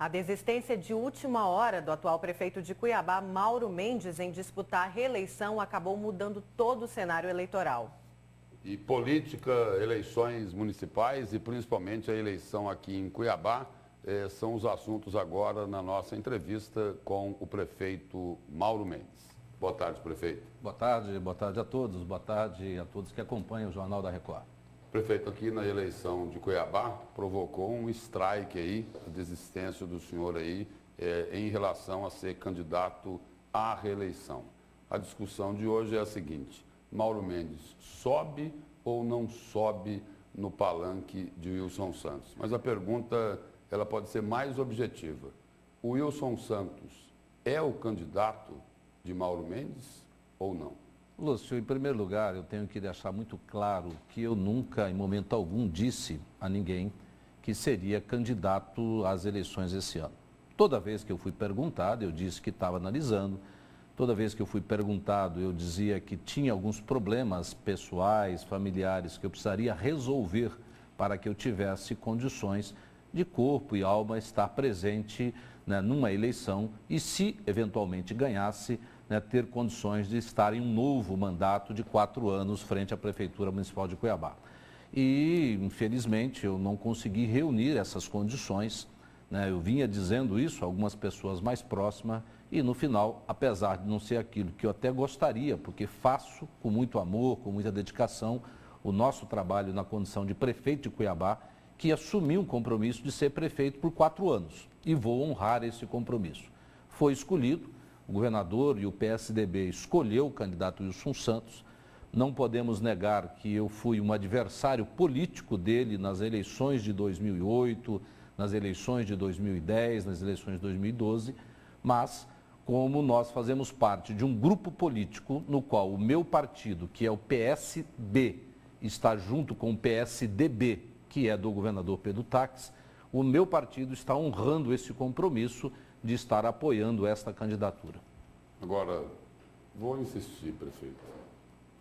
A desistência de última hora do atual prefeito de Cuiabá, Mauro Mendes, em disputar a reeleição acabou mudando todo o cenário eleitoral. E política, eleições municipais e principalmente a eleição aqui em Cuiabá são os assuntos agora na nossa entrevista com o prefeito Mauro Mendes. Boa tarde, prefeito. Boa tarde a todos, boa tarde a todos que acompanham o Jornal da Record. Prefeito, aqui na eleição de Cuiabá provocou um strike aí, a desistência do senhor aí em relação a ser candidato à reeleição. A discussão de hoje é a seguinte: Mauro Mendes sobe ou não sobe no palanque de Wilson Santos? Mas a pergunta ela pode ser mais objetiva. O Wilson Santos é o candidato de Mauro Mendes ou não? Lúcio, em primeiro lugar, eu tenho que deixar muito claro que eu nunca, em momento algum, disse a ninguém que seria candidato às eleições esse ano. Toda vez que eu fui perguntado, eu disse que estava analisando. Toda vez que eu fui perguntado, eu dizia que tinha alguns problemas pessoais, familiares, que eu precisaria resolver para que eu tivesse condições de corpo e alma estar presente, né, numa eleição e, se eventualmente ganhasse, né, ter condições de estar em um novo mandato de 4 anos frente à Prefeitura Municipal de Cuiabá. E, infelizmente, eu não consegui reunir essas condições, né? Eu vinha dizendo isso a algumas pessoas mais próximas e, no final, apesar de não ser aquilo que eu até gostaria, porque faço com muito amor, com muita dedicação, o nosso trabalho na condição de prefeito de Cuiabá, que assumi um compromisso de ser prefeito por 4 anos e vou honrar esse compromisso. Foi escolhido. O governador e o PSDB escolheu o candidato Wilson Santos. Não podemos negar que eu fui um adversário político dele nas eleições de 2008, nas eleições de 2010, nas eleições de 2012, mas como nós fazemos parte de um grupo político no qual o meu partido, que é o PSB, está junto com o PSDB, que é do governador Pedro Taques, o meu partido está honrando esse compromisso de estar apoiando esta candidatura. Agora, vou insistir, prefeito.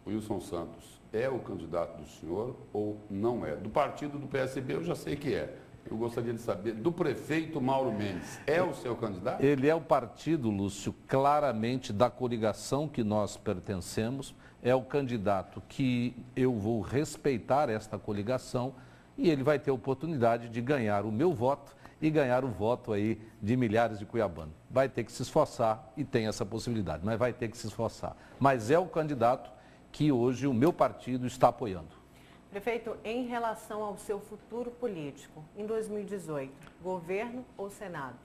O Wilson Santos é o candidato do senhor ou não é? Do partido do PSB eu já sei que é. Eu gostaria de saber, do prefeito Mauro Mendes, é o seu candidato? Ele é o partido, Lúcio, claramente da coligação que nós pertencemos, é o candidato que eu vou respeitar esta coligação e ele vai ter a oportunidade de ganhar o meu voto e ganhar o voto aí de milhares de cuiabanos. Vai ter que se esforçar e tem essa possibilidade, mas vai ter que se esforçar. Mas é o candidato que hoje o meu partido está apoiando. Prefeito, em relação ao seu futuro político, em 2018, governo ou Senado?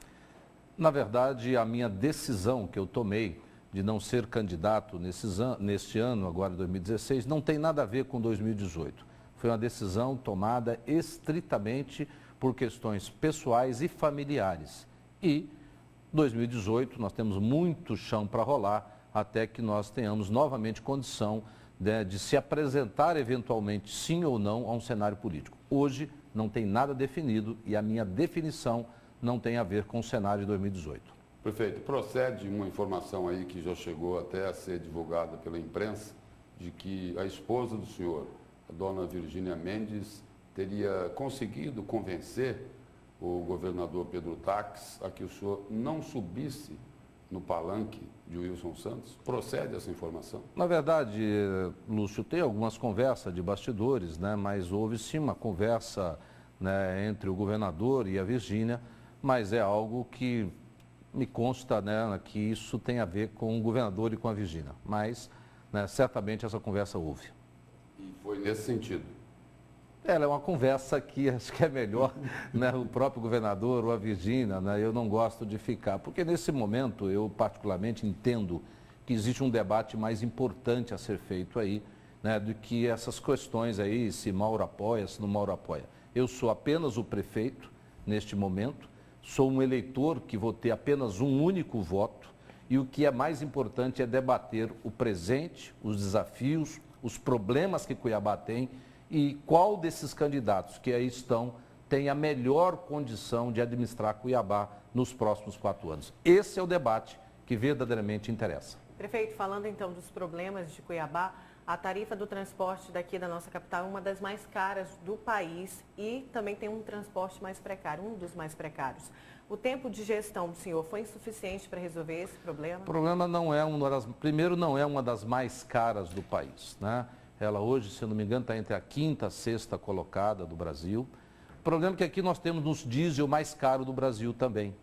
Na verdade, a minha decisão que eu tomei de não ser candidato neste ano, agora 2016, não tem nada a ver com 2018. Foi uma decisão tomada estritamente por questões pessoais e familiares. E 2018 nós temos muito chão para rolar até que nós tenhamos novamente condição de se apresentar eventualmente sim ou não a um cenário político. Hoje não tem nada definido e a minha definição não tem a ver com o cenário de 2018. Prefeito, procede uma informação aí que já chegou até a ser divulgada pela imprensa de que a esposa do senhor, a dona Virgínia Mendes, teria conseguido convencer o governador Pedro Taques a que o senhor não subisse no palanque de Wilson Santos? Procede essa informação? Na verdade, Lúcio, tem algumas conversas de bastidores, né? Mas houve sim uma conversa, né, entre o governador e a Virgínia, mas é algo que me consta, né, que isso tem a ver com o governador e com a Virgínia. Mas, né, certamente essa conversa houve. E foi nesse sentido? Ela é uma conversa que acho que é melhor, né, o próprio governador ou a Virgínia, né, eu não gosto de ficar, porque nesse momento eu particularmente entendo que existe um debate mais importante a ser feito aí, né, do que essas questões aí, se Mauro apoia, se não Mauro apoia. Eu sou apenas o prefeito neste momento, sou um eleitor que vou ter apenas um único voto e o que é mais importante é debater o presente, os desafios, os problemas que Cuiabá tem e qual desses candidatos que aí estão tem a melhor condição de administrar Cuiabá nos próximos 4 anos. Esse é o debate que verdadeiramente interessa. Prefeito, falando então dos problemas de Cuiabá, A tarifa do transporte daqui da nossa capital é uma das mais caras do país e também tem um transporte mais precário, um dos mais precários. O tempo de gestão do senhor foi insuficiente para resolver esse problema? O problema não é primeiro, não é uma das mais caras do país, né? Ela hoje, se eu não me engano, está entre a quinta e a sexta colocada do Brasil. O problema é que aqui nós temos um diesel mais caro do Brasil também.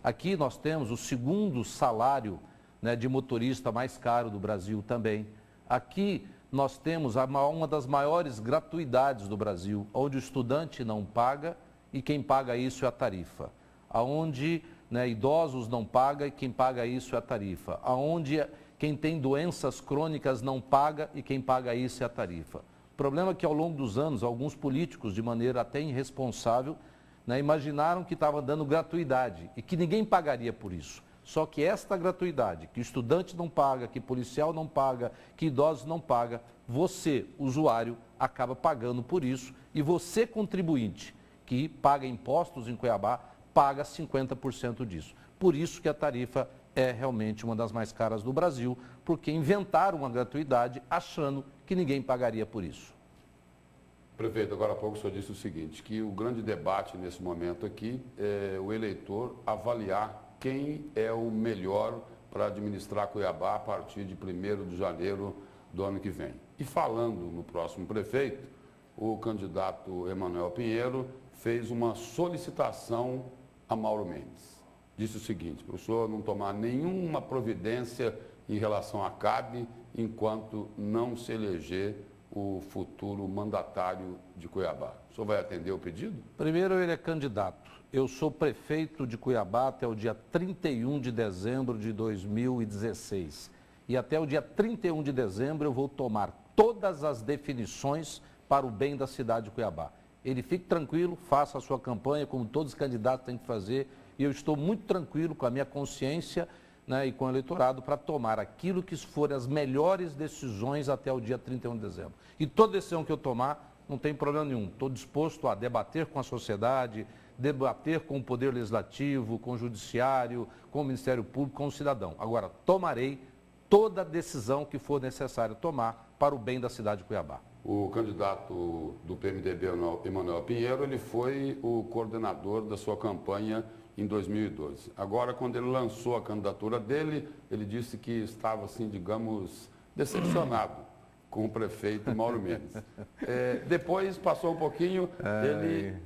Aqui nós temos o segundo salário, né, de motorista mais caro do Brasil também. Aqui nós temos uma das maiores gratuidades do Brasil, onde o estudante não paga e quem paga isso é a tarifa. Onde, né, idosos não pagam e quem paga isso é a tarifa. Onde quem tem doenças crônicas não paga e quem paga isso é a tarifa. O problema é que ao longo dos anos, alguns políticos, de maneira até irresponsável, né, imaginaram que estava dando gratuidade e que ninguém pagaria por isso. Só que esta gratuidade, que estudante não paga, que policial não paga, que idosos não paga, você, usuário, acaba pagando por isso e você, contribuinte, que paga impostos em Cuiabá, paga 50% disso. Por isso que a tarifa é realmente uma das mais caras do Brasil, porque inventaram uma gratuidade achando que ninguém pagaria por isso. Prefeito, agora há pouco o senhor disse o seguinte, que o grande debate nesse momento aqui é o eleitor avaliar quem é o melhor para administrar Cuiabá a partir de 1º de janeiro do ano que vem. E falando no próximo prefeito, o candidato Emanuel Pinheiro fez uma solicitação a Mauro Mendes. Disse o seguinte, para o senhor não tomar nenhuma providência em relação à CAB enquanto não se eleger o futuro mandatário de Cuiabá. O senhor vai atender o pedido? Primeiro, ele é candidato. Eu sou prefeito de Cuiabá até o dia 31 de dezembro de 2016. E até o dia 31 de dezembro eu vou tomar todas as definições para o bem da cidade de Cuiabá. Ele fique tranquilo, faça a sua campanha, como todos os candidatos têm que fazer. E eu estou muito tranquilo com a minha consciência, né, e com o eleitorado para tomar aquilo que forem as melhores decisões até o dia 31 de dezembro. E toda decisão que eu tomar, não tem problema nenhum. Estou disposto a debater com a sociedade, debater com o Poder Legislativo, com o Judiciário, com o Ministério Público, com o cidadão. Agora, tomarei toda a decisão que for necessário tomar para o bem da cidade de Cuiabá. O candidato do PMDB, Emanuel Pinheiro, ele foi o coordenador da sua campanha em 2012. Agora, quando ele lançou a candidatura dele, ele disse que estava, assim, digamos, decepcionado com o prefeito Mauro Mendes. Depois, passou um pouquinho, ele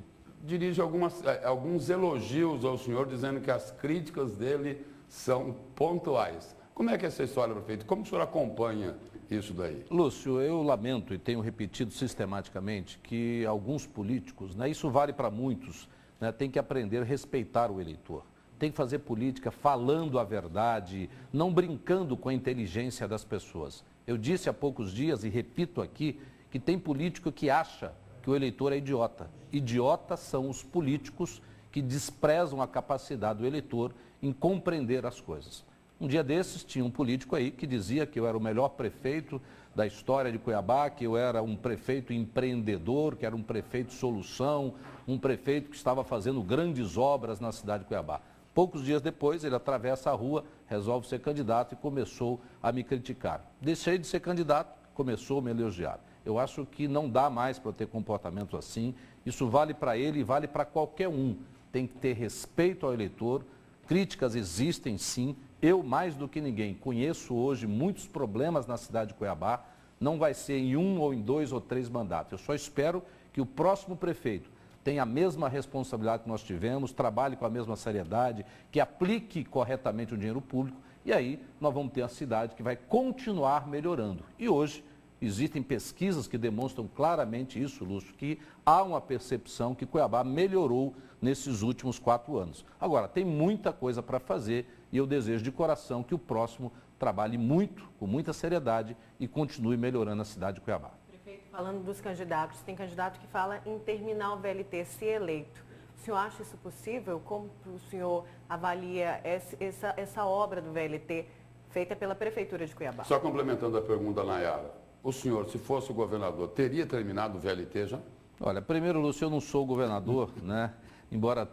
dirige alguns elogios ao senhor, dizendo que as críticas dele são pontuais. Como é que é essa história, prefeito? Como o senhor acompanha isso daí? Lúcio, eu lamento e tenho repetido sistematicamente que alguns políticos, né, isso vale para muitos, né, tem que aprender a respeitar o eleitor. Tem que fazer política falando a verdade, não brincando com a inteligência das pessoas. Eu disse há poucos dias e repito aqui que tem político que acha que o eleitor é idiota. Idiotas são os políticos que desprezam a capacidade do eleitor em compreender as coisas. Um dia desses tinha um político aí que dizia que eu era o melhor prefeito da história de Cuiabá, que eu era um prefeito empreendedor, que era um prefeito solução, um prefeito que estava fazendo grandes obras na cidade de Cuiabá. Poucos dias depois, ele atravessa a rua, resolve ser candidato e começou a me criticar. Deixei de ser candidato, começou a me elogiar. Eu acho que não dá mais para ter comportamento assim. Isso vale para ele e vale para qualquer um. Tem que ter respeito ao eleitor. Críticas existem, sim. Eu, mais do que ninguém, conheço hoje muitos problemas na cidade de Cuiabá. Não vai ser em 1 ou em 2 ou 3 mandatos. Eu só espero que o próximo prefeito tenha a mesma responsabilidade que nós tivemos, trabalhe com a mesma seriedade, que aplique corretamente o dinheiro público. E aí nós vamos ter a cidade que vai continuar melhorando. E hoje existem pesquisas que demonstram claramente isso, Lúcio, que há uma percepção que Cuiabá melhorou nesses últimos 4 anos. Agora, tem muita coisa para fazer e eu desejo de coração que o próximo trabalhe muito, com muita seriedade e continue melhorando a cidade de Cuiabá. Prefeito, falando dos candidatos, tem candidato que fala em terminar o VLT se eleito. O senhor acha isso possível? Como o senhor avalia essa obra do VLT feita pela Prefeitura de Cuiabá? Só complementando a pergunta da Nayara. O senhor, se fosse o governador, teria terminado o VLT já? Olha, primeiro, Lúcio, eu não sou governador, né? Embora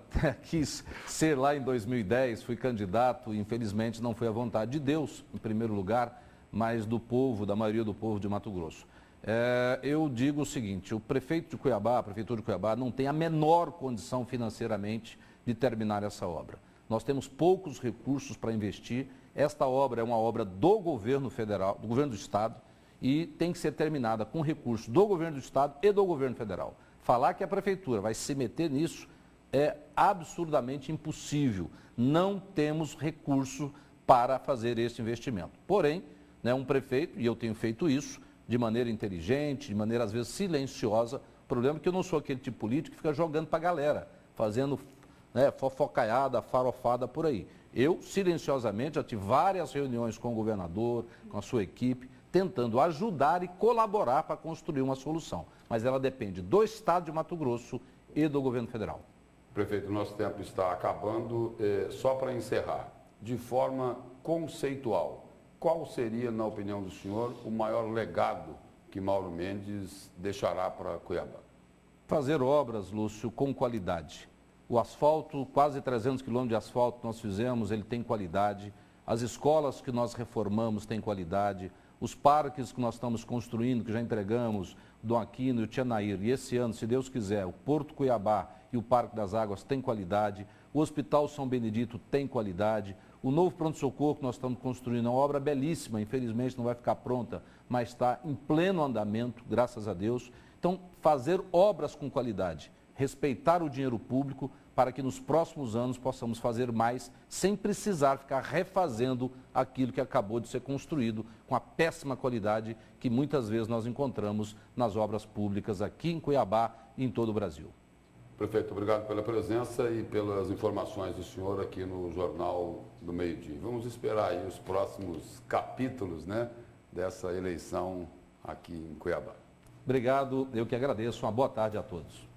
quis ser lá em 2010, fui candidato, infelizmente não foi a vontade de Deus, em primeiro lugar, mas do povo, da maioria do povo de Mato Grosso. Eu digo o seguinte, o prefeito de Cuiabá, a prefeitura de Cuiabá, não tem a menor condição financeiramente de terminar essa obra. Nós temos poucos recursos para investir. Esta obra é uma obra do governo federal, do governo do estado, e tem que ser terminada com recursos do governo do estado e do governo federal. Falar que a prefeitura vai se meter nisso é absurdamente impossível. Não temos recurso para fazer esse investimento. Porém, né, um prefeito, e eu tenho feito isso, de maneira inteligente, de maneira às vezes silenciosa. O problema é que eu não sou aquele tipo político que fica jogando para a galera, fazendo, né, fofocaiada, farofada por aí. Eu, silenciosamente, já tive várias reuniões com o governador, com a sua equipe, tentando ajudar e colaborar para construir uma solução. Mas ela depende do Estado de Mato Grosso e do governo federal. Prefeito, nosso tempo está acabando. Só para encerrar, de forma conceitual, qual seria, na opinião do senhor, o maior legado que Mauro Mendes deixará para Cuiabá? Fazer obras, Lúcio, com qualidade. O asfalto, quase 300 quilômetros de asfalto que nós fizemos, ele tem qualidade. As escolas que nós reformamos têm qualidade. Os parques que nós estamos construindo, que já entregamos, Dom Aquino e o Tianair, e esse ano, se Deus quiser, o Porto Cuiabá e o Parque das Águas têm qualidade. O Hospital São Benedito tem qualidade. O novo pronto-socorro que nós estamos construindo é uma obra belíssima, infelizmente não vai ficar pronta, mas está em pleno andamento, graças a Deus. Então, fazer obras com qualidade, respeitar o dinheiro público para que nos próximos anos possamos fazer mais sem precisar ficar refazendo aquilo que acabou de ser construído com a péssima qualidade que muitas vezes nós encontramos nas obras públicas aqui em Cuiabá e em todo o Brasil. Prefeito, obrigado pela presença e pelas informações do senhor aqui no Jornal do Meio-Dia. Vamos esperar aí os próximos capítulos, né, dessa eleição aqui em Cuiabá. Obrigado, eu que agradeço. Uma boa tarde a todos.